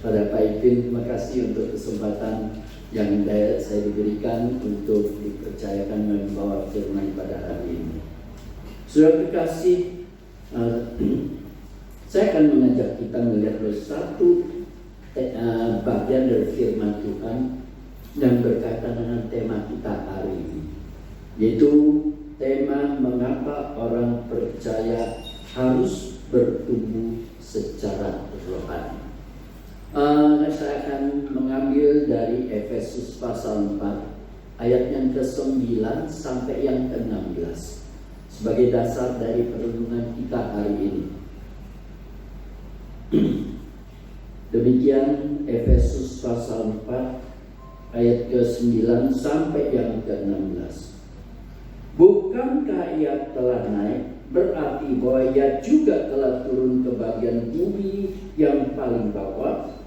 Pada Pak Ipin, terima kasih untuk kesempatan yang saya diberikan untuk dipercayakan membawa firman pada hari ini. Saudara kekasih, saya akan mengajak kita melihat satu bagian dari firman Tuhan yang berkaitan dengan tema kita hari ini, yaitu tema mengapa orang percaya harus bertumbuh secara rohani. Saya akan mengambil dari Efesus pasal 4 ayat yang ke-9 sampai yang ke-16 sebagai dasar dari perenungan kita hari ini. Demikian Efesus pasal 4 ayat ke-9 sampai yang ke-16. Bukankah ia telah naik, berarti bahwa ia juga telah turun ke bagian bumi yang paling bawah?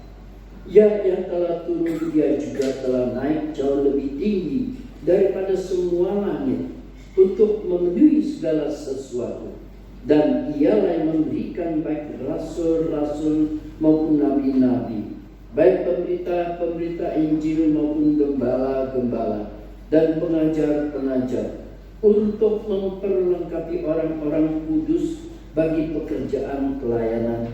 Ya, yang telah turun, dia juga telah naik jauh lebih tinggi daripada semua langit untuk memenuhi segala sesuatu. Dan ialah yang memberikan baik rasul-rasul maupun nabi-nabi, baik pemberita-pemberita Injil maupun gembala-gembala dan pengajar-pengajar, untuk memperlengkapi orang-orang kudus bagi pekerjaan pelayanan,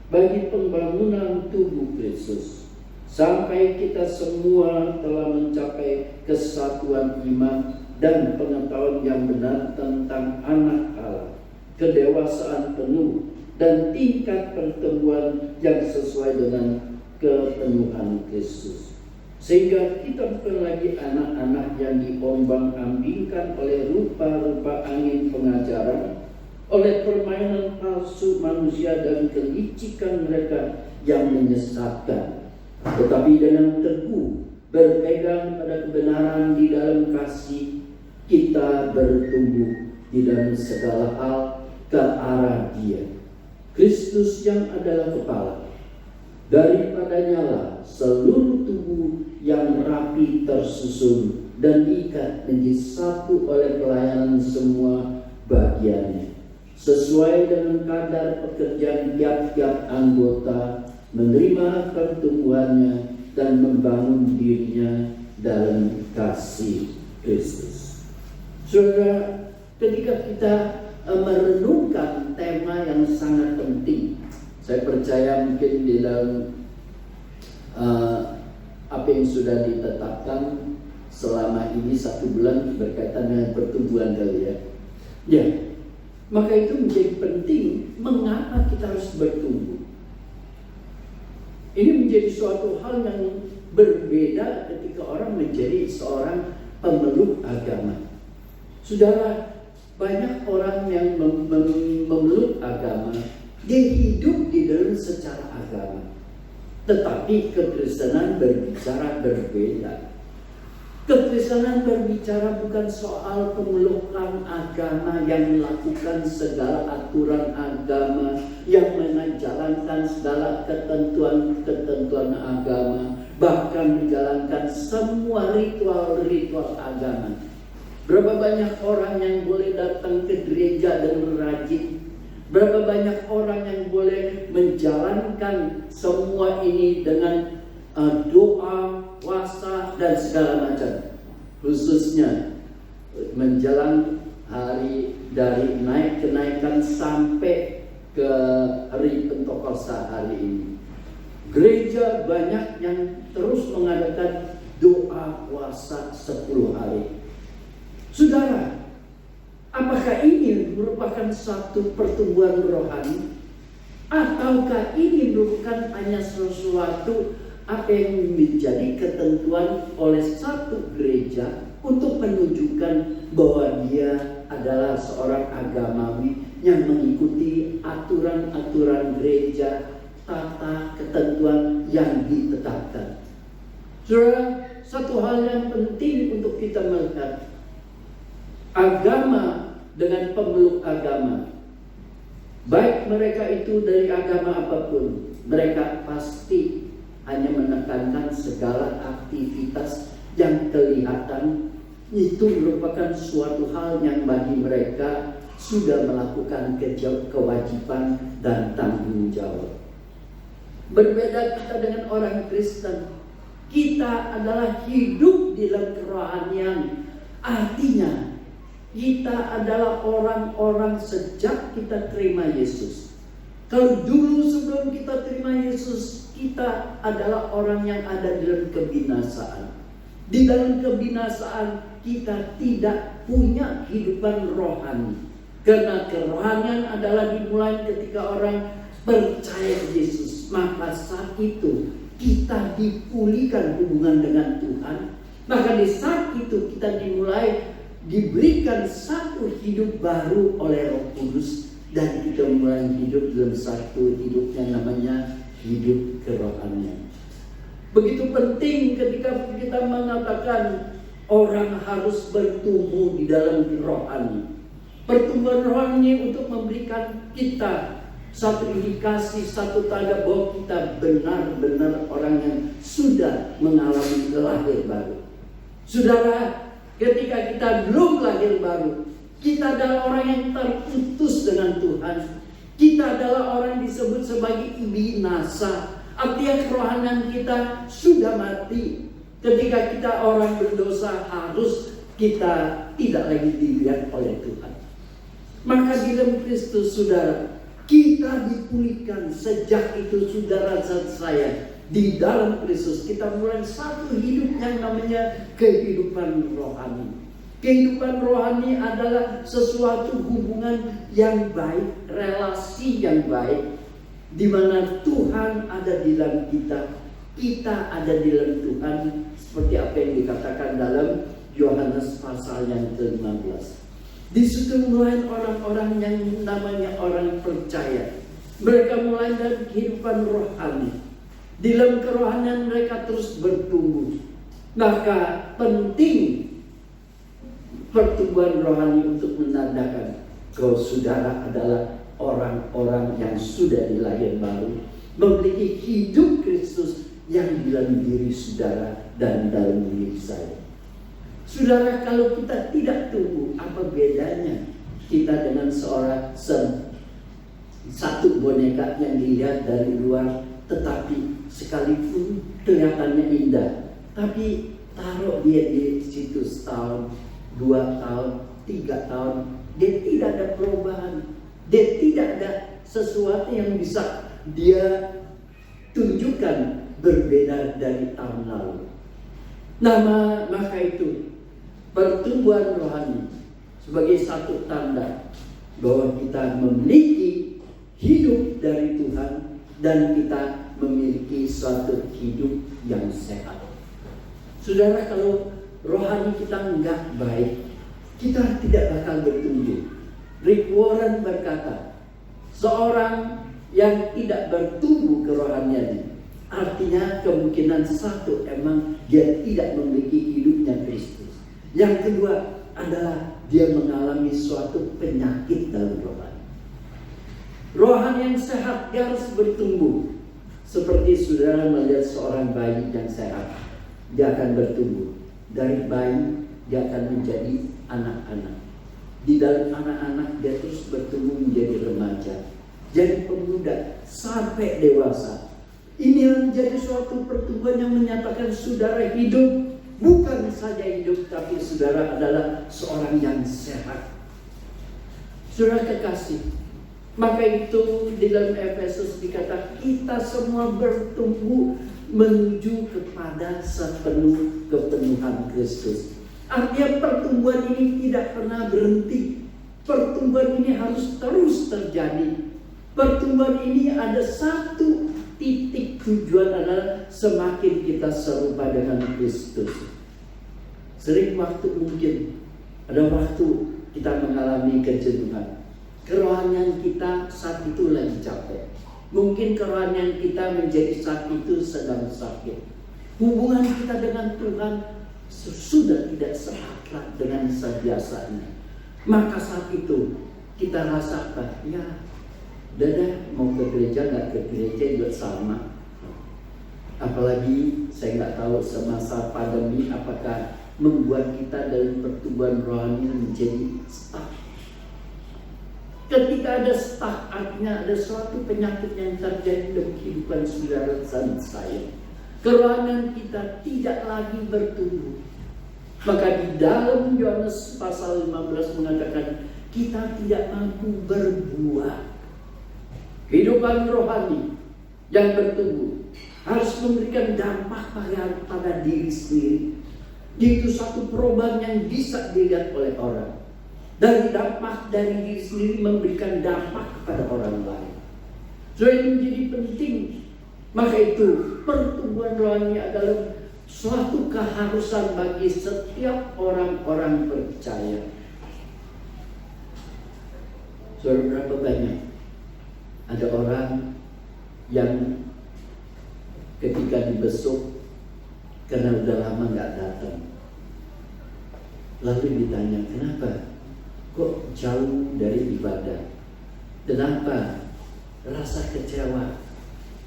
bagi pembangunan tubuh Kristus, sampai kita semua telah mencapai kesatuan iman dan pengetahuan yang benar tentang Anak Allah, kedewasaan penuh dan tingkat pertumbuhan yang sesuai dengan kepenuhan Kristus, sehingga kita bukan lagi anak-anak yang diombang-ambingkan oleh rupa-rupa angin pengajaran, oleh permainan palsu manusia dan kelicikan mereka yang menyesatkan, tetapi dengan teguh berpegang pada kebenaran di dalam kasih, kita bertumbuh di dalam segala hal ke arah Dia, Kristus yang adalah kepala. Daripadanya lah seluruh tubuh yang rapi tersusun dan diikat menjadi satu oleh pelayanan semua bagiannya, sesuai dengan kadar pekerjaan tiap-tiap anggota, menerima pertumbuhannya dan membangun dirinya dalam kasih Kristus. Saudara, ketika kita merenungkan tema yang sangat penting, saya percaya mungkin di dalam apa yang sudah ditetapkan selama ini 1 bulan berkaitan dengan pertumbuhan kali ya. Ya, maka itu menjadi penting. Mengapa kita harus bertumbuh? Ini menjadi suatu hal yang berbeda ketika orang menjadi seorang pemeluk agama. Saudara, banyak orang yang memeluk agama, dia hidup di dalam secara agama, tetapi kekristenan berbicara berbeda. Kekristenan berbicara bukan soal pemelukan agama yang melakukan segala aturan agama, yang menjalankan segala ketentuan-ketentuan agama, bahkan menjalankan semua ritual-ritual agama. Berapa banyak orang yang boleh datang ke gereja dengan rajin? Berapa banyak orang yang boleh menjalankan semua ini dengan doa, puasa, dan segala macam. Khususnya menjelang hari dari kenaikan sampai ke hari Pentakosta hari ini. Gereja banyak yang terus mengadakan doa puasa 10 hari. Saudara, apakah ini merupakan satu pertumbuhan rohani? Ataukah ini merupakan hanya sesuatu apa yang menjadi ketentuan oleh satu gereja untuk menunjukkan bahwa dia adalah seorang agamawi yang mengikuti aturan-aturan gereja, tata ketentuan yang ditetapkan? Saudara, satu hal yang penting untuk kita melihat, agama dengan pemeluk agama, baik mereka itu dari agama apapun, mereka pasti hanya menekankan segala aktivitas yang kelihatan itu merupakan suatu hal yang bagi mereka sudah melakukan kewajiban dan tanggung jawab. Berbeda kita dengan orang Kristen. Kita adalah hidup di dalam kerohanian. Artinya kita adalah orang-orang sejak kita terima Yesus. Kalau dulu sebelum kita terima Yesus, kita adalah orang yang ada dalam kebinasaan. Di dalam kebinasaan kita tidak punya kehidupan rohani. Karena kerohanian adalah dimulai ketika orang percaya Yesus. Maka saat itu kita dipulihkan hubungan dengan Tuhan. Maka di saat itu kita diberikan satu hidup baru oleh Roh Kudus. Dan kita mulai hidup dalam satu hidup yang namanya hidup kerohanian. Begitu penting ketika kita mengatakan orang harus bertumbuh di dalam rohani. Pertumbuhan rohani untuk memberikan kita satu indikasi, satu tanda bahwa kita benar-benar orang yang sudah mengalami lahir baru. Saudara, ketika kita belum lahir baru, kita adalah orang yang terputus dengan Tuhan. Kita adalah orang yang disebut sebagai binasa. Artinya kerohanian kita sudah mati. Ketika kita orang berdosa, harus kita tidak lagi dilihat oleh Tuhan. Maka di dalam Kristus, saudara, kita dipulihkan. Sejak itu, saudara saya, di dalam Kristus kita mulai satu hidup yang namanya kehidupan rohani. Kehidupan rohani adalah sesuatu hubungan yang baik, relasi yang baik, di mana Tuhan ada di dalam kita, kita ada di dalam Tuhan, seperti apa yang dikatakan dalam Yohanes pasal yang ke-15. Di situ mulai orang-orang yang namanya orang percaya. Mereka mulai dari kehidupan rohani. Di dalam kerohanian mereka terus bertumbuh. Maka penting pertumbuhan rohani untuk menandakan kalau saudara adalah orang-orang yang sudah dilahir baru, memiliki hidup Kristus yang di dalam diri saudara dan dalam diri saya. Saudara, kalau kita tidak tumbuh, apa bedanya kita dengan satu boneka yang dilihat dari luar, tetapi sekalipun kelihatannya indah, tapi taruh dia di situ setahun, 2 tahun, 3 tahun, dia tidak ada perubahan. Dia tidak ada sesuatu yang bisa dia tunjukkan berbeda dari tahun lalu. Maka itu pertumbuhan rohani sebagai satu tanda bahwa kita memiliki hidup dari Tuhan dan kita memiliki suatu hidup yang sehat. Saudara, kalau rohani kita enggak baik, kita tidak bakal bertumbuh. Rick Warren berkata, seorang yang tidak bertumbuh kerohaniannya, artinya kemungkinan satu, emang dia tidak memiliki hidupnya Kristus. Yang kedua adalah dia mengalami suatu penyakit dalam rohani. Rohani yang sehat dia harus bertumbuh. Seperti saudara melihat seorang bayi yang sehat, dia akan bertumbuh. Dari bayi dia akan menjadi anak-anak. Di dalam anak-anak dia terus bertumbuh menjadi remaja, jadi pemuda sampai dewasa. Ini menjadi suatu pertumbuhan yang menyatakan saudara hidup bukan saja hidup, tapi saudara adalah seorang yang sehat. Saudara kekasih, maka itu di dalam Efesus dikatakan kita semua bertumbuh menuju kepada sepenuh kepenuhan Kristus. Artinya pertumbuhan ini tidak pernah berhenti. Pertumbuhan ini harus terus terjadi. Pertumbuhan ini ada satu titik tujuan, adalah semakin kita serupa dengan Kristus. Sering waktu mungkin ada waktu kita mengalami kejenuhan. Kerohanian kita saat itu lagi capek. Mungkin kerohanian kita menjadi saat itu sedang sakit. Hubungan kita dengan Tuhan sudah tidak seakrab dengan sebiasanya. Maka saat itu kita rasakan, ya udah mau ke gereja nggak ke gereja juga sama. Apalagi saya nggak tahu semasa pandemi apakah membuat kita dalam pertumbuhan rohani menjadi stuck. Ketika ada stuck, artinya ada suatu penyakit yang terjadi dalam kehidupan saudara dan saya. Kerohanian kita tidak lagi bertumbuh. Maka di dalam Yohanes pasal 15 mengatakan kita tidak mampu berbuah. Kehidupan rohani yang bertumbuh harus memberikan dampak pada diri sendiri. Itu satu perubahan yang bisa dilihat oleh orang. Dari dampak dari diri sendiri memberikan dampak kepada orang lain. So itu menjadi penting. Maka itu pertumbuhan rohani adalah suatu keharusan bagi setiap orang-orang percaya. Saudara, berapa banyak ada orang yang ketika dibesuk karena udah lama nggak datang, lalu ditanya, kenapa? Kok jauh dari ibadah? Kenapa? Rasa kecewa.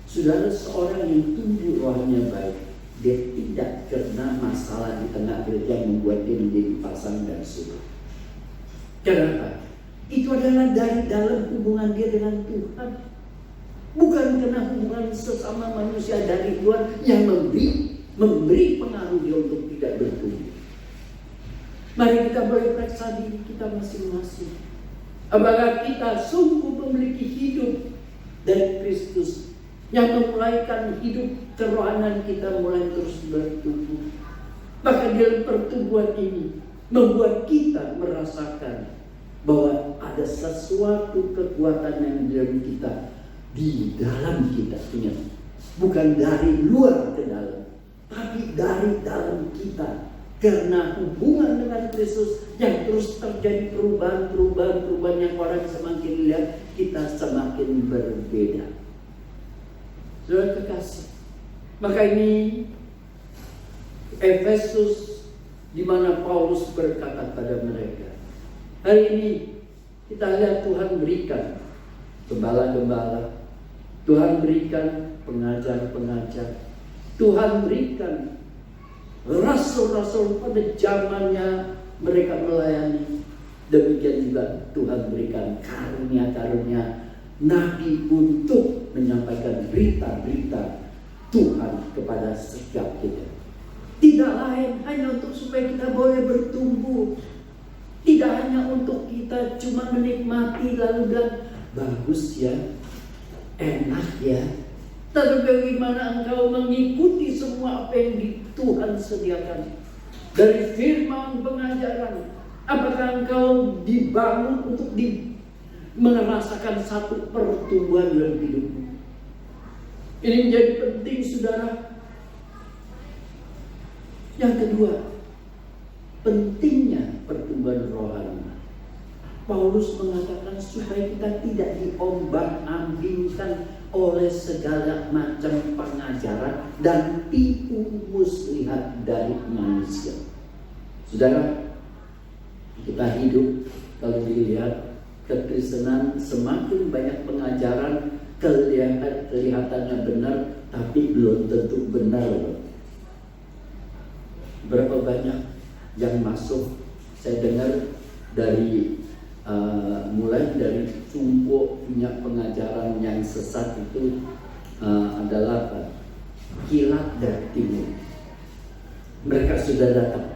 Saudara, seorang yang tumbuh rohnya baik, dia tidak kena masalah di tengah gereja membuat dia menjadi pasang dan surut. Kenapa? Itu adalah dari dalam hubungan dia dengan Tuhan. Bukan karena hubungan sesama manusia dari luar yang memberi pengaruh dia untuk tidak bertumbuh. Mari kita boleh periksa diri kita masing-masing. Apakah kita sungguh memiliki hidup dari Kristus yang memulaikan hidup kerohanian kita mulai terus bertumbuh. Maka dalam pertumbuhan ini membuat kita merasakan bahwa ada sesuatu kekuatan yang di dalam kita. Ingat, bukan dari luar ke dalam, tapi dari dalam kita. Karena hubungan dengan Kristus yang terus terjadi perubahan yang orang semakin lihat, kita semakin berbeda. Saudara kekasih, maka ini Efesus di mana Paulus berkata pada mereka, hari ini kita lihat Tuhan berikan gembala-gembala, Tuhan berikan pengajar-pengajar, Tuhan berikan rasul-rasul pada zamannya mereka melayani. Demikian juga Tuhan berikan karunia-karunia nabi untuk menyampaikan berita-berita Tuhan kepada setiap kita. Tidak lain hanya untuk supaya kita boleh bertumbuh. Tidak hanya untuk kita cuma menikmati lalu bilang bagus ya, enak ya. Tapi bagaimana engkau mengikuti semua apa yang Tuhan sediakan dari firman pengajaran? Apakah engkau dibangun untuk merasakan satu pertumbuhan dalam hidupmu? Ini menjadi penting, saudara. Yang kedua, pentingnya pertumbuhan rohani. Paulus mengatakan supaya kita tidak diombang-ambingkan oleh segala macam pengajaran dan tipu muslihat dari manusia. Saudara, kita hidup, kalau dilihat kekristenan semakin banyak pengajaran kelihatannya benar, tapi belum tentu benar. Berapa banyak yang masuk, saya dengar dari mulai dari tumpuk punya pengajaran yang sesat itu adalah kilat dari timur. Mereka sudah datang,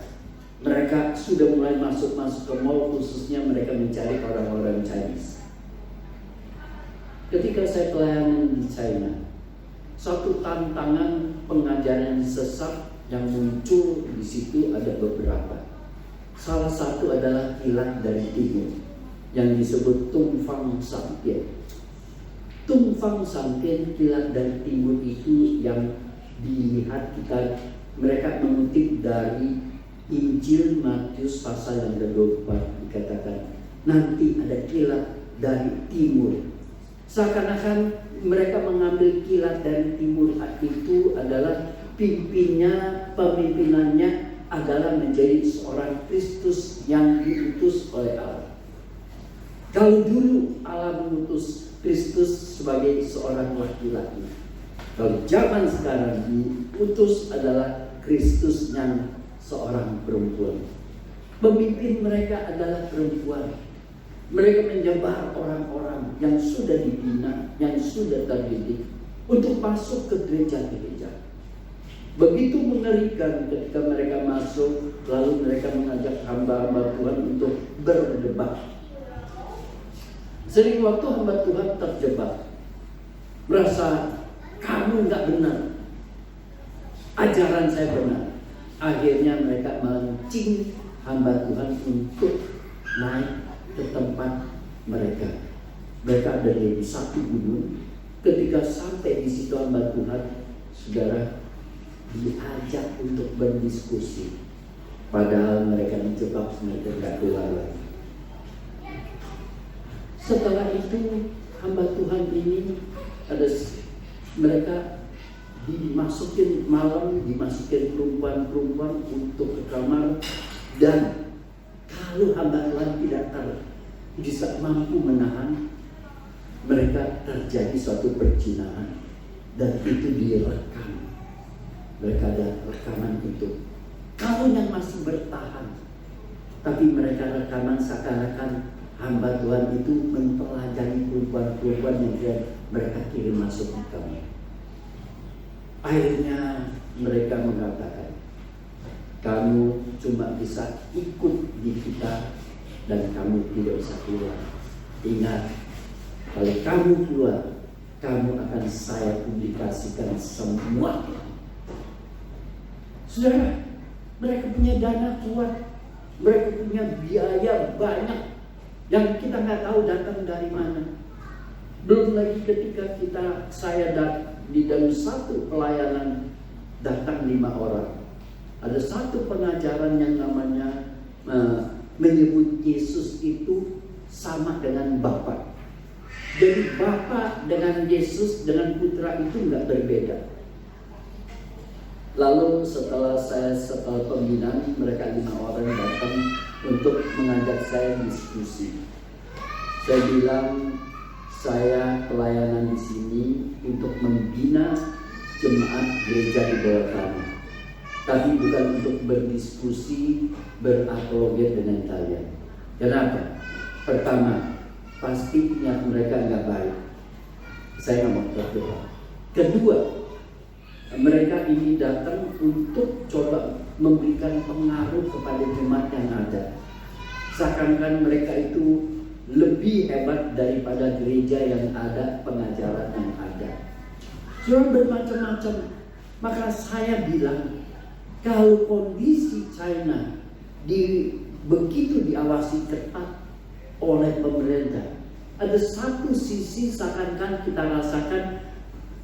mereka sudah mulai masuk ke mall, khususnya mereka mencari orang-orang Chinese. Ketika saya pelayanan di China, satu tantangan pengajaran sesat yang muncul di situ ada beberapa. Salah satu adalah kilat dari timur yang disebut Tungfang Samtian. Tungfang Samtian, kilat dari timur itu yang dilihat kita, mereka mengutip dari Injil Matius pasal yang ke-24, dikatakan nanti ada kilat dari timur. Seakan-akan mereka mengambil kilat dari timur itu adalah pemimpinannya adalah menjadi seorang Kristus yang diutus oleh Allah. Kalau dulu Allah mengutus Kristus sebagai seorang laki-laki, kalau zaman sekarang diutus adalah Kristus yang seorang perempuan. Pemimpin mereka adalah perempuan. Mereka menyebar orang-orang yang sudah dibina, yang sudah terdidik untuk masuk ke gereja-gereja. Begitu mengerikan ketika mereka masuk, lalu mereka mengajak hamba-hamba Tuhan untuk berdebat. Sering waktu hamba Tuhan terjebak, merasa kamu nggak benar, ajaran saya benar. Akhirnya mereka mancing hamba Tuhan untuk naik ke tempat mereka. Mereka ada di satu gunung. Ketika sampai di situ hamba Tuhan, saudara, diajak untuk berdiskusi. Padahal mereka menjebak, mereka nggak keluar lagi. Setelah itu hamba Tuhan ini mereka dimasukin malam, dimasukin perempuan-perempuan untuk ke kamar, dan kalau hamba Tuhan tidak bisa mampu menahan, mereka terjadi suatu perzinahan, dan itu direkam. Mereka ada rekaman itu. Kalau yang masih bertahan, tapi mereka rekaman seakan-akan hamba Tuhan itu mempelajari perempuan-perempuan yang mereka kirim masuk ke kamar. Akhirnya mereka mengatakan, kamu cuma bisa ikut di kita dan kamu tidak bisa keluar. Ingat, kalau kamu keluar, kamu akan saya publikasikan semua. Saudara, mereka punya dana kuat, mereka punya biaya banyak yang kita nggak tahu datang dari mana. Belum lagi ketika saya di dalam satu pelayanan datang 5 orang. Ada satu pengajaran yang namanya menyebut Yesus itu sama dengan Bapa. Jadi Bapa dengan Yesus dengan Putra itu nggak berbeda. Lalu setelah pembinaan, mereka 5 orang datang untuk mengajak saya diskusi. Saya bilang, saya pelayanan di sini untuk membina jemaat gereja di bawah tanah, tapi bukan untuk berdiskusi, berapologet dengan kalian. Kenapa? Pertama, pasti niat mereka nggak baik. Saya nggak mau berdoa. Kedua, mereka ini datang untuk coba memberikan pengaruh kepada jemaat yang ada. Seakan-akan mereka itu lebih hebat daripada gereja yang ada, pengajaran yang ada. Cuma bermacam-macam. Maka saya bilang, kalau kondisi China begitu diawasi ketat oleh pemerintah, ada satu sisi seakan-akan kita rasakan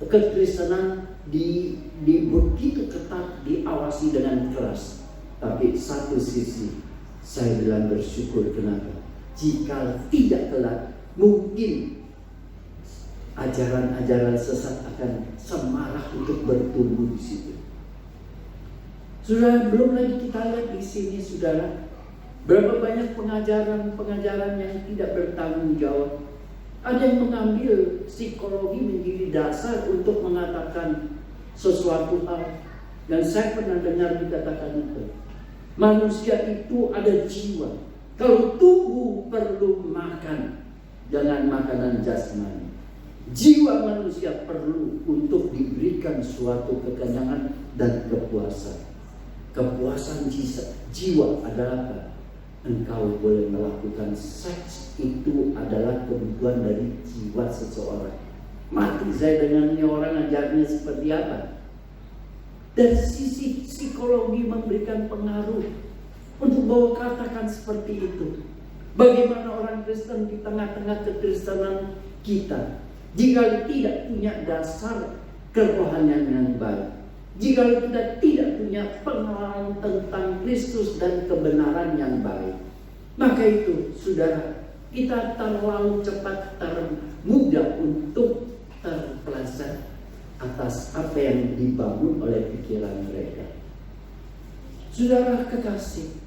kekristenan di begitu ketat diawasi dengan keras. Tapi satu sisi saya bilang bersyukur. Kenapa? Jika tidak kelak, mungkin ajaran-ajaran sesat akan semarak untuk bertumbuh di situ. Sudah belum lagi kita lihat di sini, saudara, berapa banyak pengajaran yang tidak bertanggung jawab. Ada yang mengambil psikologi menjadi dasar untuk mengatakan sesuatu hal. Dan saya pernah dengar dikatakan itu, manusia itu ada jiwa. Kalau tubuh perlu makan, jangan makanan jasmani. Jiwa manusia perlu untuk diberikan suatu kekenyangan dan kepuasan. Kepuasan jiwa adalah apa? Engkau boleh melakukan seks, itu adalah kebutuhan dari jiwa seseorang. Mati saya dengan ini orang ajarnya seperti apa? Dari sisi psikologi memberikan pengaruh untuk bahwa katakan seperti itu. Bagaimana orang Kristen di tengah-tengah kekristenan kita, jika tidak punya dasar kerohanian yang baik, jika kita tidak punya pengalaman tentang Kristus dan kebenaran yang baik, maka itu, saudara, kita terlalu cepat mudah untuk terpeleset atas apa yang dibangun oleh pikiran mereka. Saudara kekasih,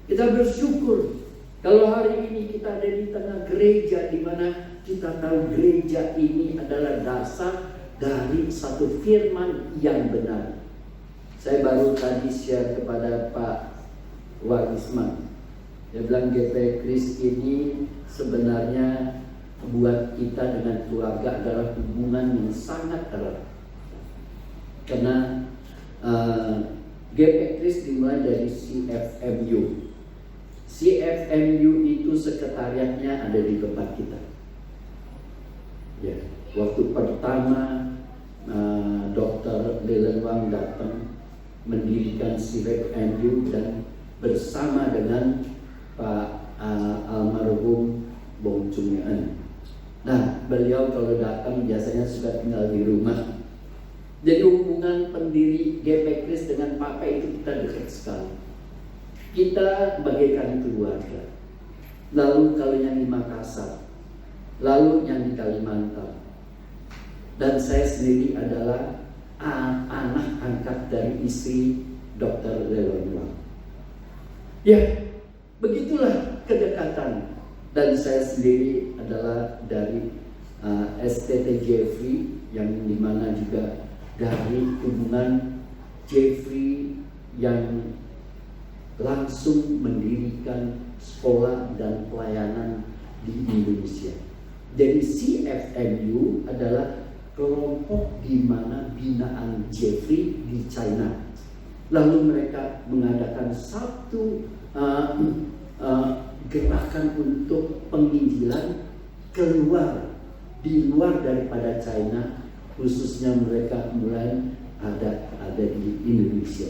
kita bersyukur kalau hari ini kita ada di tengah gereja, di mana kita tahu gereja ini adalah dasar dari satu firman yang benar. Saya baru tadi share kepada Pak Wagisman. Dia bilang GP Kris ini sebenarnya buat kita dengan keluarga adalah hubungan yang sangat erat. Karena GP Kris dimulai dari CFMU. CFMU itu sekretariatnya ada di tempat kita. Ya, waktu pertama Dr. Lelen Wang datang mendirikan CFMU dan bersama dengan Pak almarhum Bong Chung Eun. Nah, beliau kalau datang biasanya suka tinggal di rumah. Jadi hubungan pendiri GP Kris dengan Papa itu kita dekat sekali. Kita bagaikan keluarga. Lalu kalau yang di Makassar, lalu yang di Kalimantan. Dan saya sendiri adalah anak angkat dari istri Dr. Lelen Wang. Ya, begitulah kedekatan. Dan saya sendiri adalah dari STT Jeffrey, yang dimana juga dari hubungan Jeffrey yang langsung mendirikan sekolah dan pelayanan di Indonesia. Jadi CFMU adalah kelompok di mana binaan Jeffrey di China. Lalu mereka mengadakan satu gerakan untuk penginjilan keluar di luar daripada China, khususnya mereka mulai ada di Indonesia.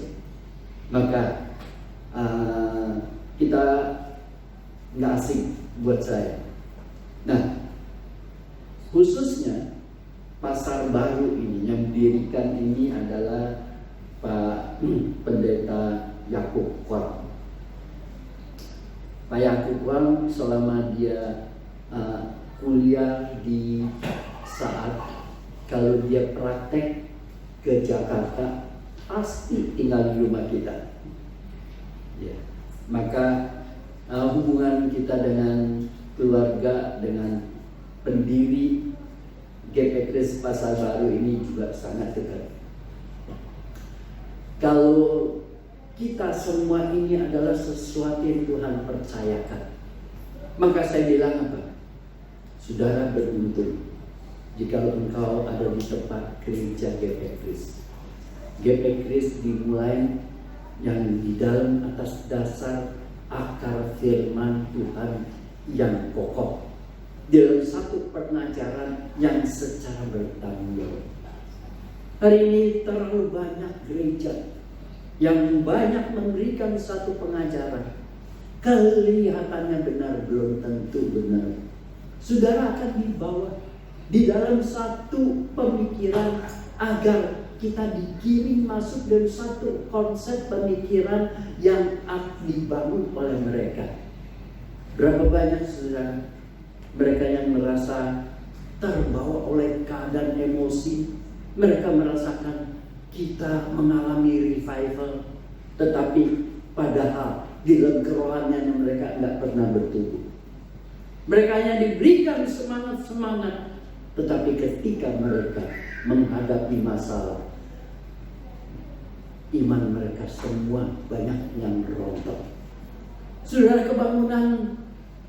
Maka kita nggak asing buat saya. Nah, khususnya Pasar Baru ini yang didirikan ini adalah Pak Pendeta Yakub Wang. Pak Yakub Wang selama dia kuliah di saat kalau dia praktek ke Jakarta pasti tinggal di rumah kita. Ya. Maka hubungan kita dengan keluarga, dengan pendiri GP Kris Pasar Baru ini juga sangat dekat. Kalau kita semua ini adalah sesuatu yang Tuhan percayakan, maka saya bilang apa? Saudara beruntung jika engkau ada di tempat gereja GP Kris. GP Kris dimulai yang di dalam atas dasar akar firman Tuhan yang kokoh, dalam satu pengajaran yang secara bertanggung jawab. Hari ini terlalu banyak gereja yang banyak memberikan satu pengajaran, kelihatannya benar, belum tentu benar. Saudara akan dibawa di dalam satu pemikiran agar kita digiring masuk dalam satu konsep pemikiran yang dibangun oleh mereka. Berapa banyak saudara mereka yang merasa terbawa oleh keadaan emosi, mereka merasakan kita mengalami revival, tetapi padahal di dalam kerohanian mereka tidak pernah bertumbuh. Mereka hanya diberikan semangat-semangat, tetapi ketika mereka menghadapi masalah, iman mereka semua banyak yang rontok. Saudara, kebangunan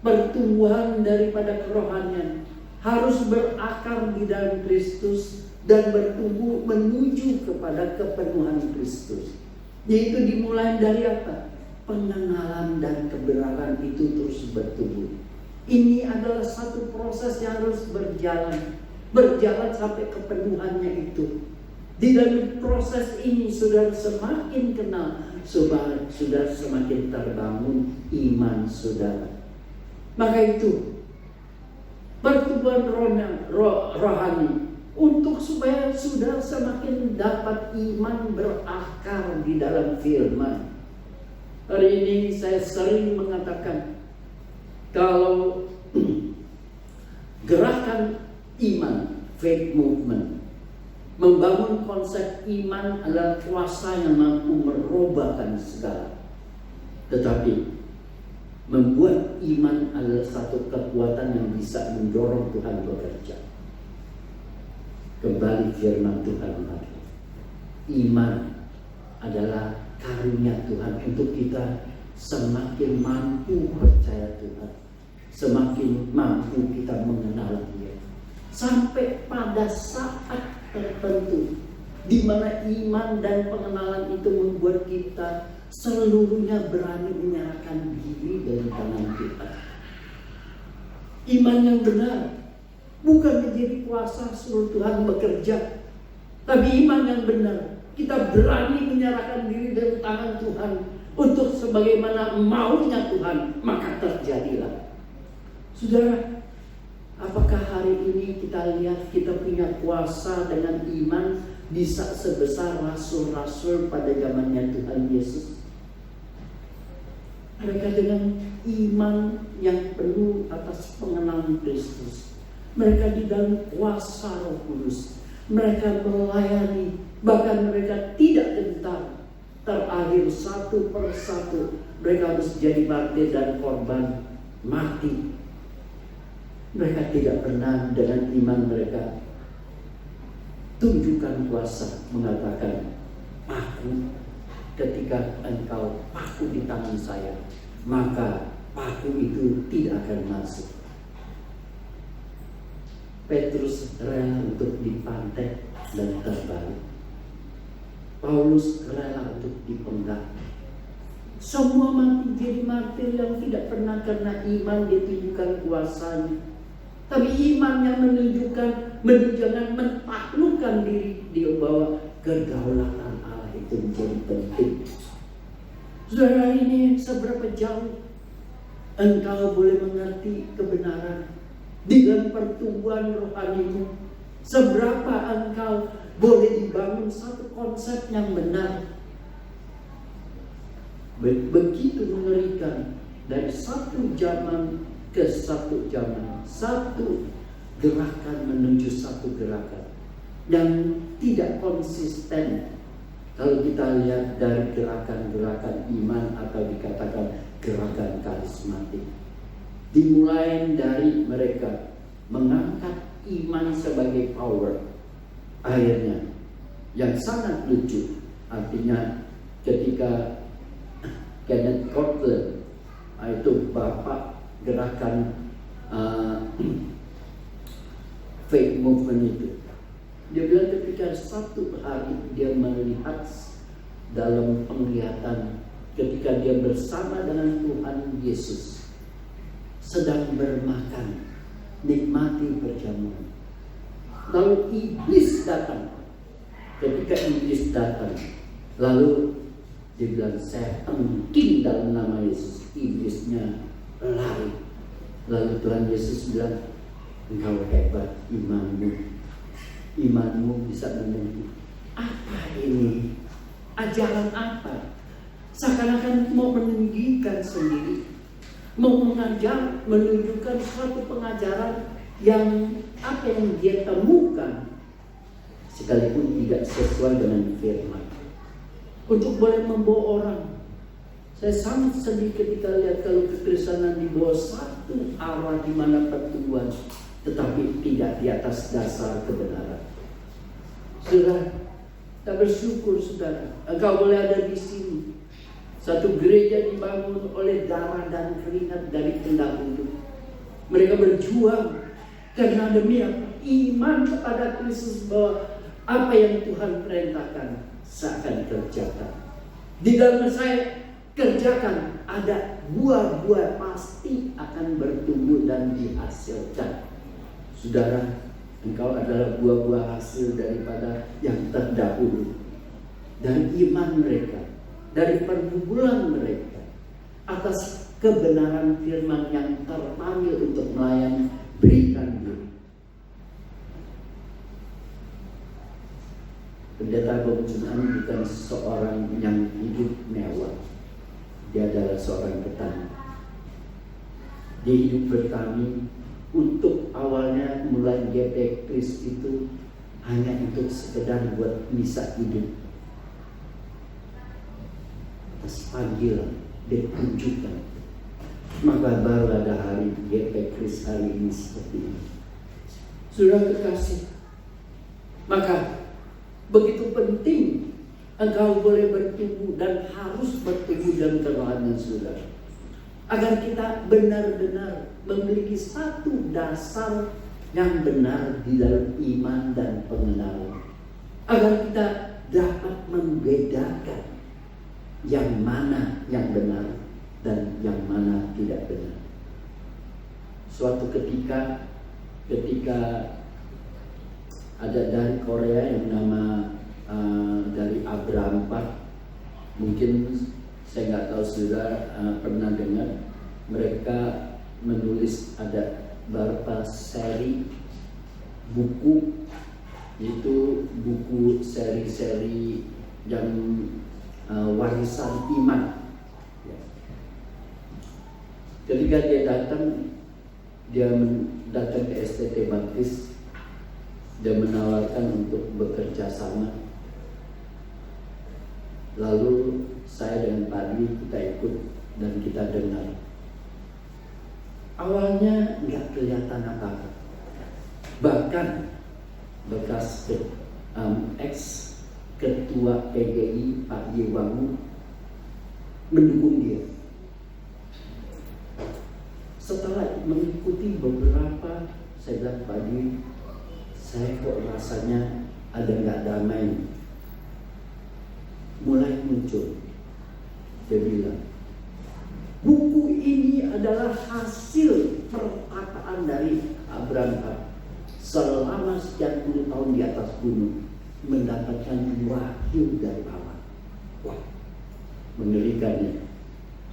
pertumbuhan daripada kerohanian harus berakar di dalam Kristus dan bertumbuh menuju kepada kepenuhan Kristus. Yaitu dimulai dari apa? Pengenalan dan kebenaran itu terus bertumbuh. Ini adalah satu proses yang harus berjalan sampai kepenuhannya itu. Di dalam proses ini saudara semakin kenal, saudara semakin terbangun iman saudara. Maka itu pertumbuhan rohani untuk supaya saudara semakin dapat iman berakar di dalam firman. Hari ini saya sering mengatakan kalau gerakan iman, faith movement, membangun konsep iman adalah kuasa yang mampu merubahkan segala. Tetapi membuat iman adalah satu kekuatan yang bisa mendorong Tuhan bekerja. Kembali firman Tuhan lagi. Iman adalah karunia Tuhan untuk kita semakin mampu percaya Tuhan, semakin mampu kita mengenal Dia. Sampai pada saat tertentu di mana iman dan pengenalan itu membuat kita seluruhnya berani menyerahkan diri dalam tangan Tuhan. Iman yang benar bukan menjadi kuasa suruh Tuhan bekerja, tapi iman yang benar kita berani menyerahkan diri dalam tangan Tuhan untuk sebagaimana maunya Tuhan, maka terjadilah. Saudara, apakah hari ini kita lihat kita punya kuasa dengan iman bisa sebesar rasul-rasul pada zamannya Tuhan Yesus? Mereka dengan iman yang penuh atas pengenalan Kristus, mereka di dalam kuasa Roh Kudus, mereka melayani, bahkan mereka tidak gentar. Terakhir satu persatu mereka harus jadi martir dan korban mati. Mereka tidak pernah dengan iman mereka tunjukkan kuasa, mengatakan, "Aku, ketika engkau paku di tangan saya, maka paku itu tidak akan masuk." Petrus rela untuk dipantek dan terbalik. Paulus rela untuk dipenggal. Semua mati jadi martir yang tidak pernah karena iman ditunjukkan kuasanya, tapi iman yang menunjukkan jangan menaklukkan diri dia bahwa kedaulatan Allah itu menjadi penting. Saudara, ini seberapa jauh engkau boleh mengerti kebenaran dengan pertumbuhan rohanimu, seberapa engkau boleh dibangun satu konsep yang benar. Begitu mengerikan, dari satu zaman ke satu zaman, satu gerakan menuju satu gerakan, dan tidak konsisten. Kalau kita lihat dari gerakan-gerakan iman atau dikatakan gerakan karismatik, dimulai dari mereka mengangkat iman sebagai power. Akhirnya yang sangat lucu, artinya ketika Kenneth Copeland, itu bapak gerakan faith movement itu, dia bilang ketika satu hari dia melihat dalam penglihatan ketika dia bersama dengan Tuhan Yesus sedang bermakan, nikmati perjamuan. Lalu iblis datang. Ketika iblis datang, lalu dia bilang, "Saya engking dalam nama Yesus." Iblisnya lari. Lalu Tuhan Yesus bilang, "Engkau hebat imanmu. Imanmu bisa menunggu." Apa ini? Ajaran apa? Seakan-akan mau meninggikan sendiri, mau mengajar, menunjukkan suatu pengajaran yang apa yang dia temukan sekalipun tidak sesuai dengan firman, untuk boleh membawa orang. Saya sangat sedih ketika lihat kalau kekristenan dibawa satu arah di mana pertumbuhan, tetapi tidak di atas dasar kebenaran. Saudara, kita bersyukur saudara, engkau boleh ada di sini. Satu gereja dibangun oleh darah dan keringat dari pendahulu. Mereka berjuang karena demi iman kepada Kristus bahwa apa yang Tuhan perintahkan saya akan kerjakan. Di dalam saya kerjakan, ada buah-buah pasti akan bertumbuh dan dihasilkan. Saudara, engkau adalah buah-buah hasil daripada yang terdahulu, dari iman mereka, dari pergumulan mereka, atas kebenaran firman yang terpanggil untuk melayani, berikan diri. Pendeta Bob Joon bukan seorang yang hidup mewah. Dia adalah seorang petani. Dia hidup bertani. Untuk awalnya mulai GP Kris itu hanya untuk sekedar buat bisa hidup. Atas panggilan ditunjukkan, maka baru ada hari GP Kris hari ini seperti ini. Sudah kekasih, maka begitu penting engkau boleh bertumbuh dan harus bertumbuh dalam kerohanian saudara. Agar kita benar-benar memiliki satu dasar yang benar di dalam iman dan pengenalan. Agar kita dapat membedakan yang mana yang benar dan yang mana tidak benar. Suatu ketika ada dari Korea yang nama dari Abraham Park, mungkin saya nggak tahu saudara pernah dengar, mereka menulis ada beberapa seri buku, itu buku seri-seri yang warisan iman. Ketika dia datang ke STT Baptis, dia menawarkan untuk bekerja sama. Lalu saya dan Pak Dwi kita ikut dan kita dengar. Awalnya nggak kelihatan apa-apa. Bahkan bekas ex ketua PGI Pak Yewangu mendukung dia. Setelah mengikuti beberapa, saya bilang, Pak Dwi, saya kok rasanya ada nggak damai. Mulai muncul, dia bilang, buku ini adalah hasil perkataan dari Abraham Park. Selama sekian puluh tahun di atas gunung, mendapatkan wahyu dari Allah. Wah, mengerikan ya.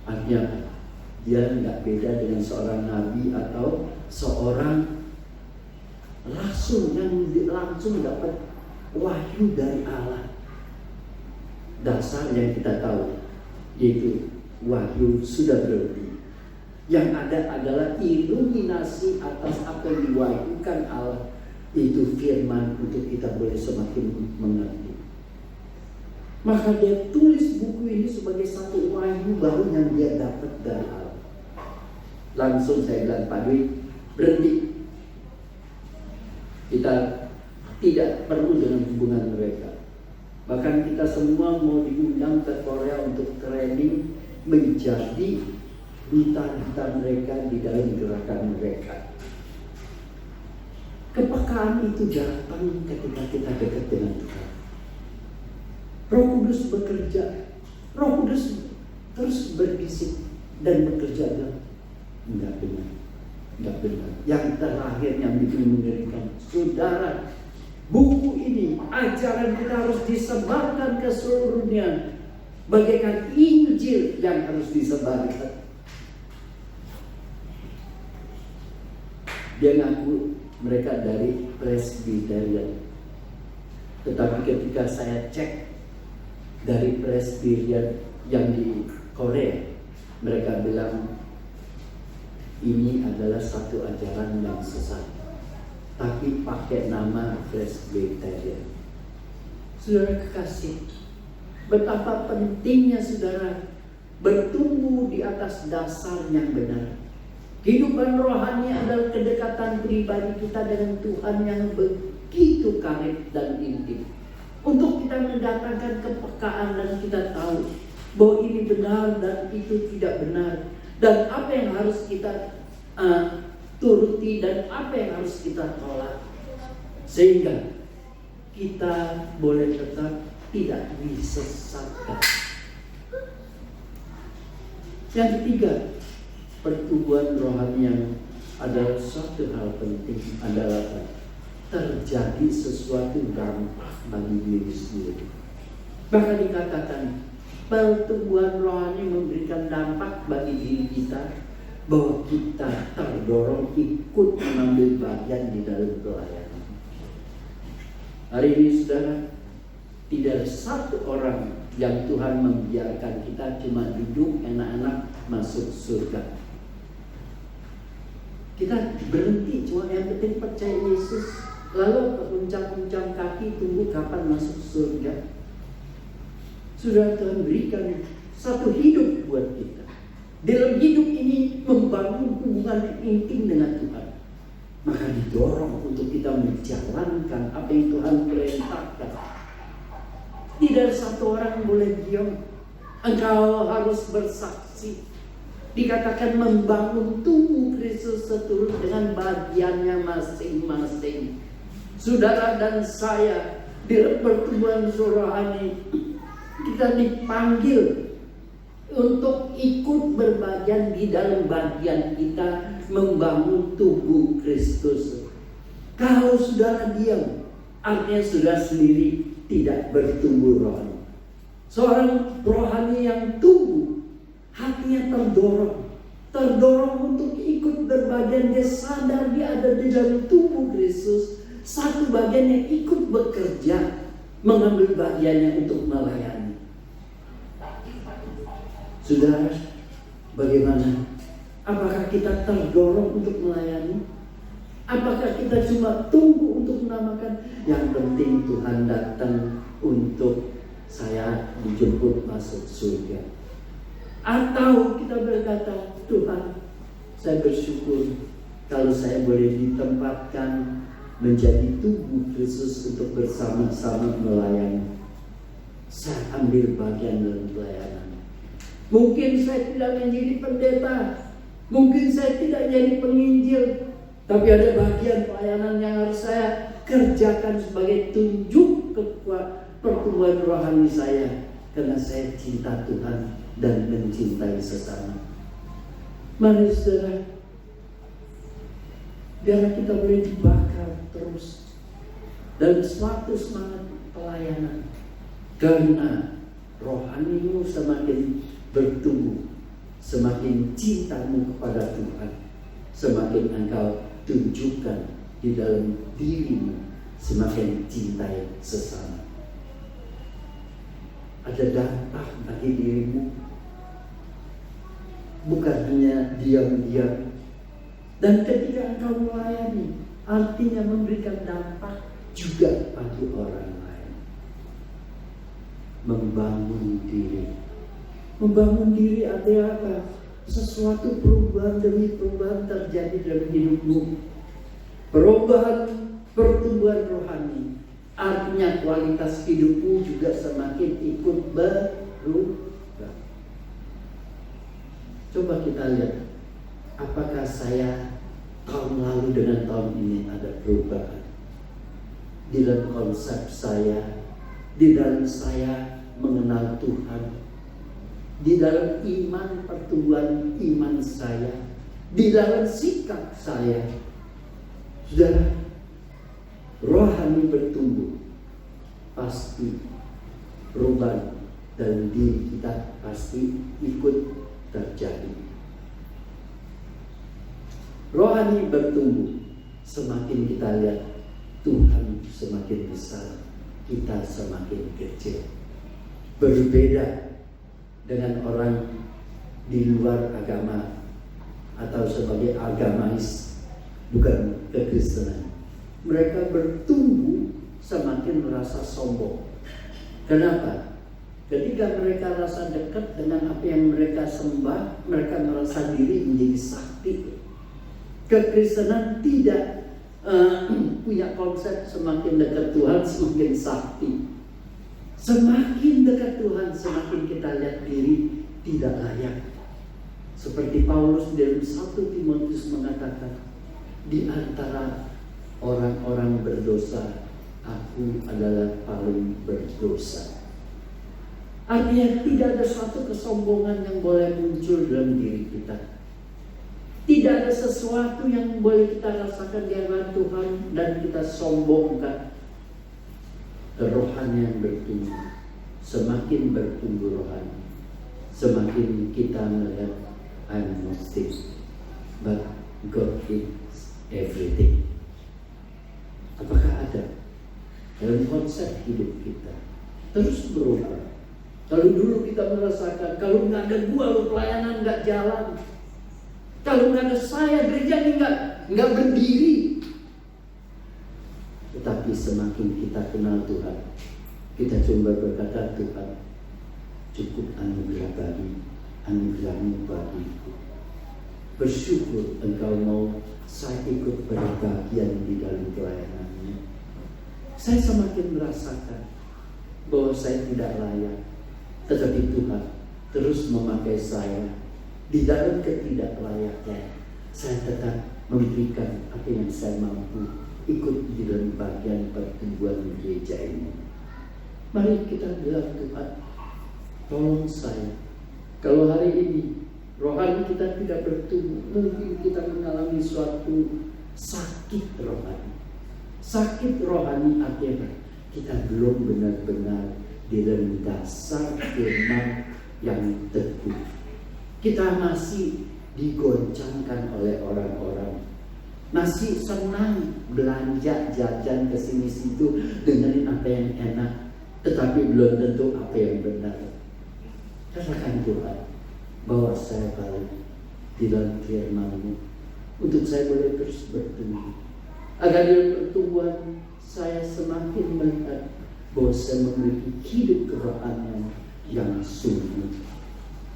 Artinya dia nggak beda dengan seorang nabi atau seorang rasul yang langsung dapat wahyu dari Allah. Dasar yang kita tahu yaitu wahyu sudah berhenti. Yang ada adalah iluminasi atas apa yang diwahyukan Allah, itu firman untuk kita boleh semakin mengerti. Maka dia tulis buku ini sebagai satu wahyu baru yang dia dapat dari Allah. Langsung saya bilang, Pak Dwi, berhenti. Kita tidak perlu dengan hubungan mereka. Bahkan kita semua mau diundang ke Korea untuk training menjadi duta-duta mereka di dalam gerakan mereka. Kepekaan itu datang ketika kita dekat dengan Tuhan. Roh Kudus bekerja. Roh Kudus terus berbisik dan bekerja. Enggak benar. Enggak benar. Yang terakhir yang bikin mengerikan, saudara, buku ini, ajaran kita harus disebarkan ke seluruh dunia. Bagaikan Injil yang harus disebarkan. Dia ngaku mereka dari Presbyterian. Tetapi ketika saya cek dari Presbyterian yang di Korea, mereka bilang ini adalah satu ajaran yang sesat, tapi pakai nama Presbyterian. Saudara kekasih, betapa pentingnya saudara bertumbuh di atas dasar yang benar. Kehidupan rohani adalah kedekatan pribadi kita dengan Tuhan yang begitu karib dan intim. Untuk kita mendatangkan kepekaan dan kita tahu bahwa ini benar dan itu tidak benar. Dan apa yang harus kita turuti dan apa yang harus kita tolak. Sehingga kita boleh tetap tidak disesatkan. Yang ketiga, pertumbuhan rohani yang adalah suatu hal penting adalah terjadi sesuatu dampak bagi diri sendiri. Bahkan dikatakan pertumbuhan rohani memberikan dampak bagi diri kita, bahwa kita terdorong ikut mengambil bagian di dalam pelayanan. Hari ini saudara, tidak satu orang yang Tuhan membiarkan kita cuma duduk enak-enak masuk surga. Kita berhenti cuma yang penting percaya Yesus, lalu uncang-uncang kaki tunggu kapan masuk surga. Sudah Tuhan berikan satu hidup buat kita. Dalam hidup ini membangun hubungan intim dengan Tuhan. Maka didorong untuk kita menjalankan apa yang Tuhan perintahkan. Tidak satu orang boleh diam. Engkau harus bersaksi. Dikatakan membangun tubuh Kristus seturut dengan bagiannya masing-masing. Saudara dan saya di pertumbuhan rohani, kita dipanggil untuk ikut berbagian di dalam bagian kita membangun tubuh Kristus. Kalau saudara diam, artinya saudara sendiri tidak bertumbuh rohani. Seorang rohani yang tumbuh, hatinya terdorong untuk ikut berbagian. Dia sadar dia ada di dalam tubuh Kristus, satu bagian yang ikut bekerja, mengambil bagiannya untuk melayani. Saudara, bagaimana? Apakah kita terdorong untuk melayani? Apakah kita cuma tunggu untuk menamakan? Yang penting Tuhan datang untuk saya dijemput masuk surga. Atau kita berkata, Tuhan, saya bersyukur kalau saya boleh ditempatkan menjadi tubuh Kristus untuk bersama-sama melayani. Saya ambil bagian dalam pelayanan. Mungkin saya tidak menjadi pendeta, mungkin saya tidak jadi penginjil, tapi ada bagian pelayanan yang harus saya kerjakan sebagai tunjuk pertumbuhan rohani saya, karena saya cinta Tuhan dan mencintai sesama. Mari saudara, biar kita boleh dibakar terus dalam suatu semangat pelayanan, karena rohanimu semakin bertumbuh, semakin cintamu kepada Tuhan, semakin engkau tunjukkan di dalam dirimu, semakin cintai sesama. Ada dampak bagi dirimu, bukan hanya diam-diam. Dan ketika engkau melayani, artinya memberikan dampak juga bagi orang lain. Membangun diri. Membangun diri artinya apa? Sesuatu perubahan demi perubahan terjadi dalam hidupmu. Perubahan, pertumbuhan rohani, artinya kualitas hidupmu juga semakin ikut berubah. Coba kita lihat, apakah saya tahun lalu dengan tahun ini ada perubahan? Di dalam konsep saya, di dalam saya mengenal Tuhan, di dalam iman, pertumbuhan iman saya, di dalam sikap saya. Saudara, rohani bertumbuh, pasti perubahan dalam diri kita pasti ikut terjadi. Rohani bertumbuh, semakin kita lihat Tuhan semakin besar, kita semakin kecil. Berbeda dengan orang di luar agama atau sebagai agamais, bukan kekristenan. Mereka bertumbuh semakin merasa sombong. Kenapa? Ketika mereka rasa dekat dengan apa yang mereka sembah, mereka merasa diri menjadi sakti. Kekristenan tidak punya konsep semakin dekat Tuhan semakin sakti. Semakin dekat Tuhan, semakin kita lihat diri tidak layak. Seperti Paulus dalam 1 Timotius mengatakan, di antara orang-orang berdosa, aku adalah paling berdosa. Artinya tidak ada suatu kesombongan yang boleh muncul dalam diri kita. Tidak ada sesuatu yang boleh kita rasakan di hadapan Tuhan dan kita sombongkan. Rohani yang bertumbuh, semakin bertumbuh rohani, semakin kita melihat I'm agnostic, but God is everything. Apakah ada dalam konsep hidup kita terus berubah? Kalau dulu kita merasakan kalau nggak ada gua pelayanan nggak jalan, kalau nggak ada saya gereja ini nggak berdiri. Tetapi semakin kita kenal Tuhan, kita coba berkata, Tuhan, cukup anugerah anugerah-Mu bagiku. Bersyukur Engkau mau saya ikut berbagian di dalam pelayanan-Mu. Saya semakin merasakan bahwa saya tidak layak, tetapi Tuhan terus memakai saya. Di dalam ketidaklayakan, saya tetap memberikan apa yang saya mampu, ikut di dalam bagian pertumbuhan gereja ini. Mari kita bilang, Tuhan, tolong saya. Kalau hari ini rohani kita tidak bertumbuh, mungkin kita mengalami suatu sakit rohani. Sakit rohani akhirnya kita belum benar-benar di dalam dasar firman yang teguh. Kita masih digoncangkan oleh orang-orang, masih senang belanja jajan kesini situ, dengerin apa yang enak, tetapi belum tentu apa yang benar. Katakan Tuhan, bawa saya balik di dalam firman-Mu, untuk saya boleh terus bertumbuh, agar dalam pertumbuhan saya semakin melihat bahwa saya memiliki hidup kerohanian yang sungguh.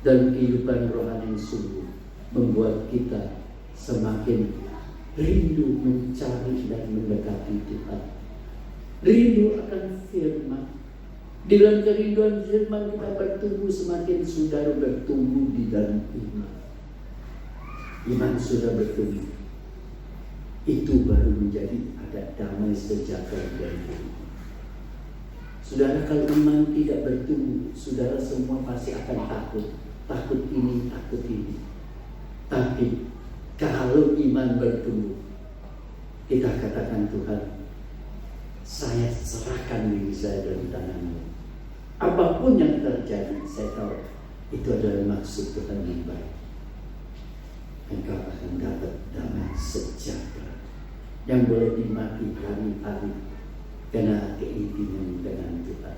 Dan kehidupan rohani yang sungguh membuat kita semakin rindu mencari dan mendekati Tuhan. Rindu akan firman. Di dalam kerinduan firman kita bertumbuh, semakin saudara bertumbuh di dalam iman. Iman sudah bertumbuh, itu baru menjadi ada damai sejahtera dalam hidup. Saudara, kalau iman tidak bertumbuh, saudara semua pasti akan takut. Takut ini, takut ini. Tapi kalau iman bertumbuh, kita katakan, Tuhan, saya serahkan diri saya dalam tangan-Mu. Apapun yang terjadi, saya tahu itu adalah maksud Tuhan yang baik. Engkau akan dapat damai sejahtera yang boleh dinikmati hari-hari karena keintiman dengan Tuhan.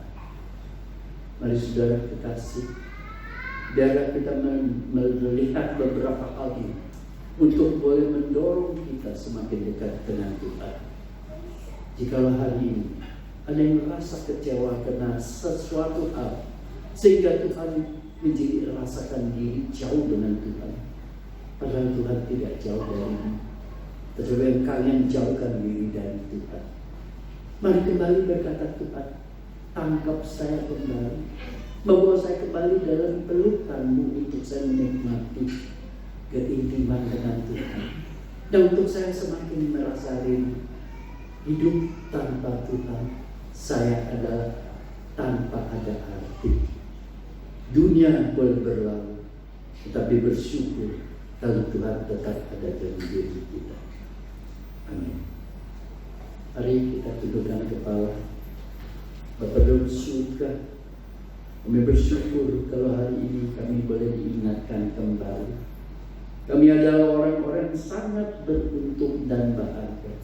Mari saudara kekasih, biarlah kita melihat beberapa hal ini untuk boleh mendorong kita semakin dekat dengan Tuhan. Jikalau hari ini ada yang merasa kecewa karena sesuatu hal, sehingga Tuhan menjadi rasakan diri jauh dengan Tuhan, padahal Tuhan tidak jauh darimu, tetapi kalian jauhkan diri dari Tuhan. Mari kembali berkata, Tuhan, tangkap saya kembali, membawa saya kembali dalam pelukan-Mu untuk saya menikmati keintiman dengan Tuhan. Dan untuk saya semakin merasa rindu. Hidup tanpa Tuhan, saya adalah tanpa ada arti. Dunia boleh berlalu, tetapi bersyukur kalau Tuhan tetap ada dalam diri kita. Amin. Mari kita tundukkan kepala. Bapa dalam surga, kami bersyukur kalau hari ini kami boleh diingatkan kembali. Kami adalah orang-orang yang sangat beruntung dan bahagia.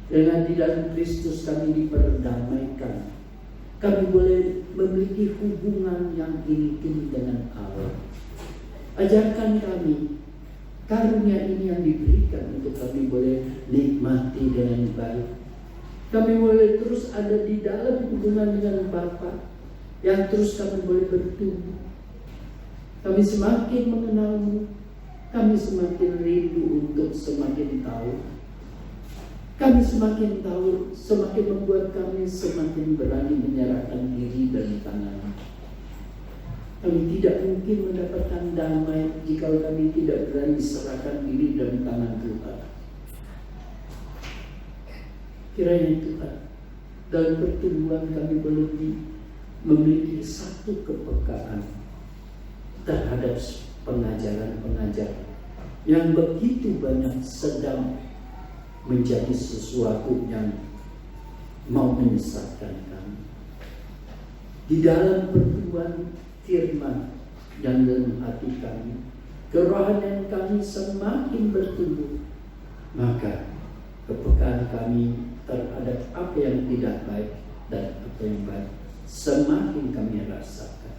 Dengan di dalam Kristus kami diperdamaikan. Kami boleh memiliki hubungan yang intim dengan Allah. Ajarkan kami karunia ini yang diberikan untuk kami boleh nikmati dengan baik. Kami boleh terus ada di dalam hubungan dengan Bapa, yang terus kami boleh bertumbuh. Kami semakin mengenal-Mu, kami semakin rindu untuk semakin tahu. Kami semakin tahu, semakin membuat kami semakin berani menyerahkan diri dalam tangan-Mu. Kami tidak mungkin mendapatkan damai jika kami tidak berani serahkan diri dalam tangan Tuhan. Kiranya Tuhan, dalam pertumbuhan kami boleh memiliki satu kepekaan terhadap pengajaran-pengajaran yang begitu banyak sedang menjadi sesuatu yang mau menyesatkan kami. Di dalam pertumbuhan firman dan dalam hati kami, kerohanian kami semakin bertumbuh, maka kepekaan kami terhadap apa yang tidak baik dan apa yang baik semakin kami rasakan,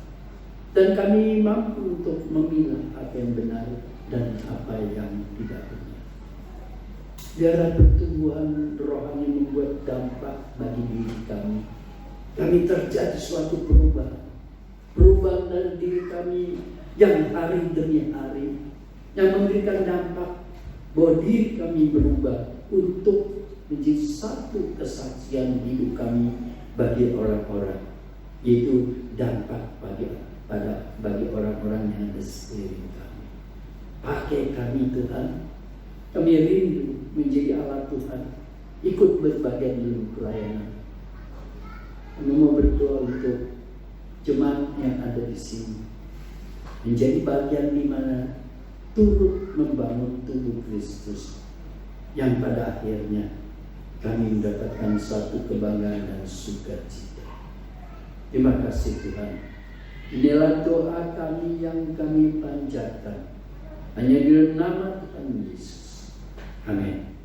dan kami mampu untuk memilah apa yang benar dan apa yang tidak benar. Biarlah pertumbuhan rohani membuat dampak bagi diri kami. Kami terjadi suatu perubahan dalam diri kami yang hari demi hari, yang memberikan dampak bahwa diri kami berubah untuk menjadi satu kesaksian hidup kami bagi orang-orang Itu dampak bagi orang-orang yang ada sekeliling kami. Pakai kami Tuhan. Kami rindu menjadi alat Tuhan, ikut berbagian dalam pelayanan. Kami mau berdoa untuk jemaat yang ada di sini, menjadi bagian di mana turut membangun tubuh Kristus, yang pada akhirnya kami mendapatkan satu kebanggaan dan sukacita. Terima kasih Tuhan. Inilah doa kami yang kami panjatkan hanya di dalam nama Tuhan Yesus. Amin.